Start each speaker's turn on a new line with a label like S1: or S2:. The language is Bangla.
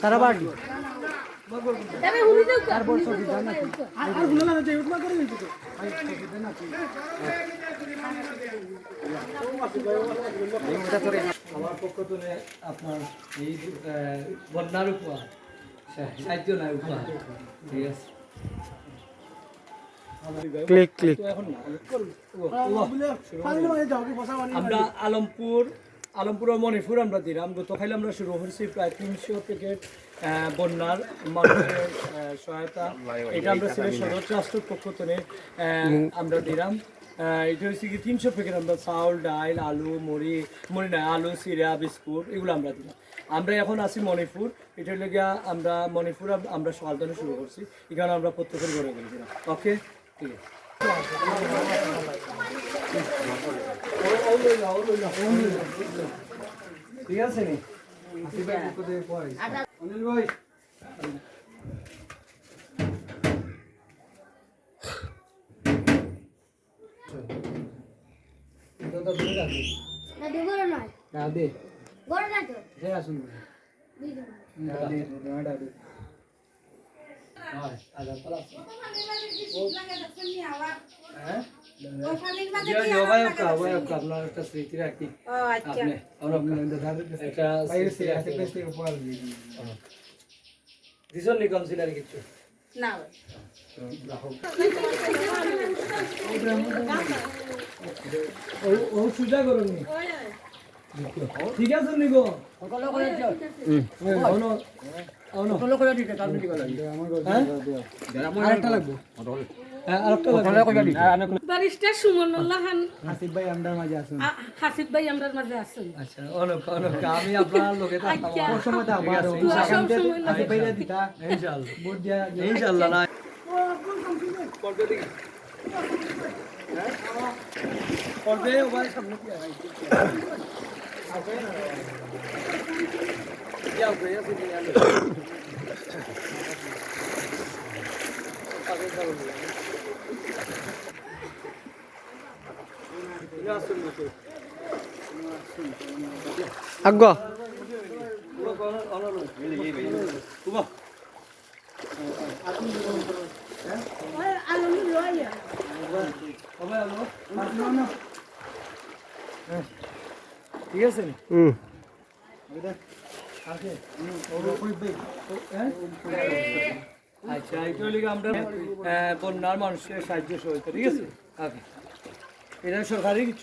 S1: তারা বাড়ি আমার পক্ষ থেকে আপনার এই বন্যার উপহার সাহায্য নয় উপহার। ঠিক আছে, ক্লিক ক্লিক। আমরা আলমপুর ও মণিপুর আমরা দিলাম। গতকাল আমরা শুরু করছি প্রায় 300 প্যাকেট বন্যার মানুষের সহায়তা। এটা আমরা সিলেট সদর ট্রাস্টের পক্ষ থেকে আমরা দিলাম। এটা হচ্ছে কি 300 প্যাকেট আমরা চাউল, ডাল, আলু, মুড়ি নাই, আলু, চিরা, বিস্কুট এগুলো আমরা দিলাম। আমরা এখন আছি মণিপুর। এটা লেগে আমরা মণিপুর আমরা সকাল থেকে শুরু করছি। এখানে আমরা প্রত্যেকের ঘরে ঘরে দিলাম। ওকে, ঠিক আছে। ঠিক আছে নি অনিল ভাই, আপনার একটা স্মৃতি রাখি দিশন নি কাউন্সিলর কিছু না ও সুজা করুন ঠিক আছে নিগো সকল করে দিও সকল করে দিতে কাল দিতে লাগবে আমার আরেকটা লাগবে আরেকটা লাগবে
S2: ব্যারিস্টার সুমনুল্লাহ খান
S1: হাসিব ভাই আমরার মাঝে আছেন।
S2: হাসিব ভাই আমরার মাঝে আছেন।
S1: আচ্ছা, অনেক আমি আপনার লোকে থাকবো সময় তো আবার হাসিব ভাই দিতা ইনশাআল্লাহ বুঝ যা ইনশাআল্লাহ না করবে দেখি হ্যাঁ করবে ওই সামনে কি আছে আগে না যাও বে আছে কি আলো আগে যাও আগ্গো ঠিক আছে আচ্ছা, এটা হলে আমরা বন্যার মানুষের সাহায্য সহায়তা। ঠিক আছে, এটা সরকারি কিছু